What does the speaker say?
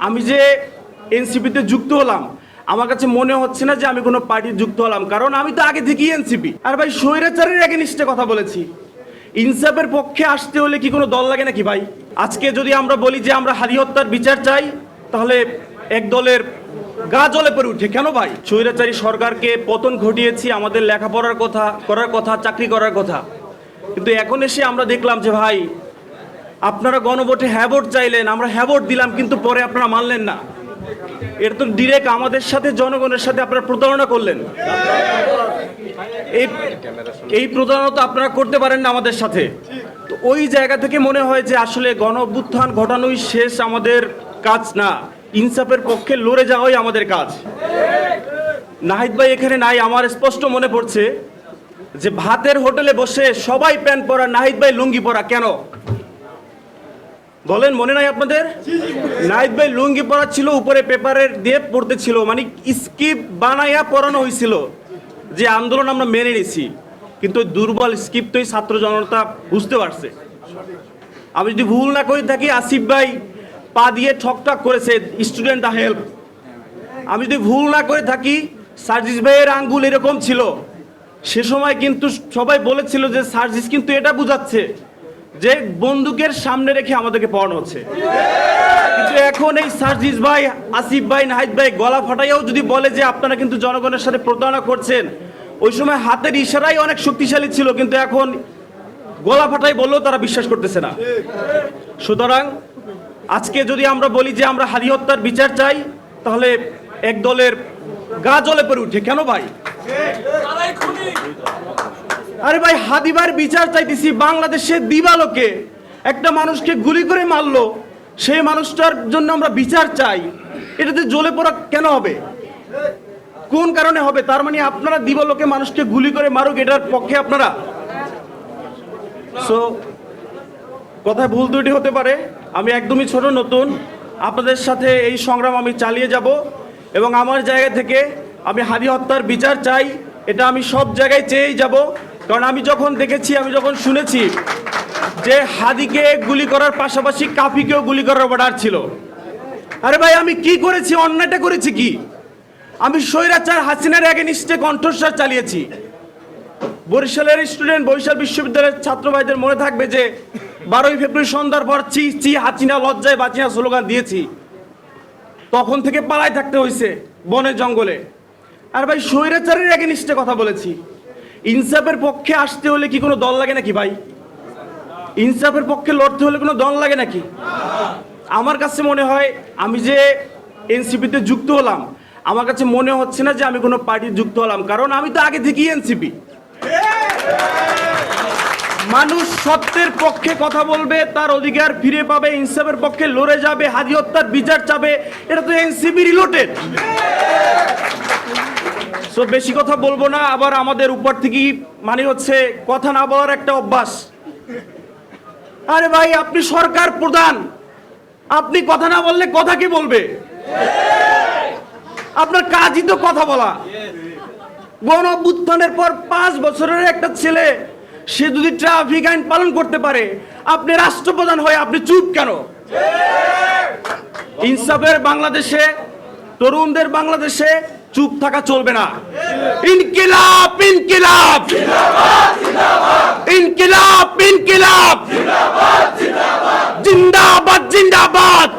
আমি যে এনসিপিতে যুক্ত হলাম, আমার কাছে মনে হচ্ছে না যে আমি কোনো পার্টির যুক্ত হলাম, কারণ আমি তো আগে থেকেই এনসিপি। আর ভাই, স্বৈরাচারের এগেইনস্টে কথা বলেছি। ইনসাফের পক্ষে আসতে হলে কি কোনো দল লাগে নাকি ভাই? আজকে যদি আমরা বলি যে আমরা হাদি হত্যার বিচার চাই, তাহলে এক দলের গা জ্বলে পড়ে উঠে। কেন ভাই? স্বৈরাচারী সরকারকে পতন ঘটিয়েছি, আমাদের লেখাপড়ার কথা করার কথা, চাকরি করার কথা, কিন্তু এখন এসে আমরা দেখলাম যে ভাই, আপনারা গণভোটে হ্যাঁ ভোট চাইলেন, আমরা হ্যাঁ ভোট দিলাম, কিন্তু পরে আপনারা মানলেন না। এটা তো ডিরেক্ট আমাদের সাথে, জনগণের সাথে আপনারা প্রতারণা করলেন। এই প্রতারণা তো আপনারা করতে পারেন না আমাদের সাথে। তো ওই জায়গা থেকে মনে হয় যে আসলে গণ অভ্যুত্থান ঘটানোই শেষ আমাদের কাজ না, ইনসাফের পক্ষে লড়ে যাওয়াই আমাদের কাজ। নাহিদ ভাই এখানে নাই, আমার স্পষ্ট মনে পড়ছে যে ভাতের হোটেলে বসে সবাই প্যান্ট পরা, নাহিদ ভাই লুঙ্গি পরা। কেন বলেন, মনে নাই আপনাদের? নাহিদ ভাই লুঙ্গি পরা ছিল, উপরে পেপারের দিয়ে পড়তে ছিল, মানে স্কিপ বানাইয়া পড়ানো হয়েছিল যে আন্দোলন আমরা মেনে নিছি। কিন্তু দুর্বল স্কিপ তো ছাত্র জনতা বুঝতে পারছে। আমি যদি ভুল না করে থাকি, আসিফ ভাই পা দিয়ে ঠকঠক করেছে স্টুডেন্ট হেল্প। আমি যদি ভুল না করে থাকি, সার্জিস ভাইয়ের আঙ্গুল এরকম ছিল। সে সময় কিন্তু সবাই বলেছিল যে সার্জিস কিন্তু এটা বুঝাচ্ছে যে বন্দুকের সামনে রেখে আমাদেরকে পড়ানো হচ্ছে। কিন্তু এখন এই সার্জিস ভাই, আসিফ ভাই, নাহিদ ভাই গলা ফাটাইয়াও যদি বলে যে আপনারা কিন্তু জনগণের সাথে প্রতারণা করছেন, ওই সময় হাতের ইশারাই অনেক শক্তিশালী ছিল, কিন্তু এখন গলা ফাটাই বললেও তারা বিশ্বাস করতেছে না। সুতরাং আজকে যদি আমরা বলি যে আমরা হাদি হত্যার বিচার চাই, তাহলে এক দলের গা জ্বলে পড়ে উঠে। কেন ভাই? আরে ভাই, হাদিবার বিচার চাইতেছি। বাংলাদেশে দিবালোকে একটা মানুষকে গুলি করে মারলো, সেই মানুষটার জন্য আমরা বিচার চাই। এটাতে জ্বলে পড়া কেন হবে? কোন কারণে হবে? তার মানে আপনারা দিবালোকে মানুষকে গুলি করে মারুক, এটার পক্ষে আপনারা? সো কথায় ভুল ত্রুটি হতে পারে। আমি একদমই ছোট, নতুন। আপনাদের সাথে এই সংগ্রাম আমি চালিয়ে যাব, এবং আমার জায়গা থেকে আমি হাদি হত্যার বিচার চাই। এটা আমি সব জায়গায় চেয়েই যাব, কারণ আমি যখন দেখেছি, আমি যখন শুনেছি যে হাদিকে গুলি করার পাশাপাশি কাফিকেও গুলি করার অর্ডার ছিল। আরে ভাই, আমি কি করেছি? অন্যায়টা করেছি কি? আমি স্বৈরাচার হাসিনার এগেইনস্টে কণ্ঠস্বর চালিয়েছি। বরিশালের স্টুডেন্ট, বরিশাল বিশ্ববিদ্যালয়ের ছাত্র ভাইদের মনে থাকবে যে 12ই ফেব্রুয়ারি সন্ধ্যার পর চি চি হাসিনা লজ্জায় বাঁচিনা স্লোগান দিয়েছি। তখন থেকে পালাই থাকতে হয়েছে বনে জঙ্গলে। আর ভাই, স্বৈরাচারের এগেইনস্টে কথা বলেছি। ইনসাফের পক্ষে আসতে হলে কি কোনো দল লাগে নাকি ভাই? ইনসাফের পক্ষে লড়তে হলে কোনো দল লাগে নাকি? আমার কাছে মনে হয়, আমি যে এনসিপিতে যুক্ত হলাম, আমার কাছে মনে হচ্ছে না যে আমি কোনো পার্টির যুক্ত হলাম, কারণ আমি তো আগে থেকেই এনসিপি। মানুষ সত্যের পক্ষে কথা বলবে, তার অধিকার ফিরে পাবে, ইনসাফের পক্ষে লড়ে যাবে, হাদি হত্যার বিচার চাবে। এটা তো এনসিপি রিলেটেড। সো বেশি কথা বলবো না। আবার আমাদের উপর থেকেই মানে হচ্ছে কথা না বলার একটা অভ্যাস। আরে ভাই, আপনি সরকার প্রধান, আপনি কথা না বললে কথা কি বলবে? আপনার কাজই তো কথা বলা। গণ অভ্যুত্থানের পর 5 বছরের একটা ছেলে, সে যদি ট্রাফিক আইন পালন করতে পারে, আপনি রাষ্ট্রপ্রধান হয়ে আপনি চুপ কেন? ইনসাফের বাংলাদেশে, তরুণদের বাংলাদেশে চুপ থাকা চলবে না। ইনকিলাব, ইনকিলাব, ইনকিলাব, ইনকিলাব, জিন্দাবাদ, জিন্দাবাদ।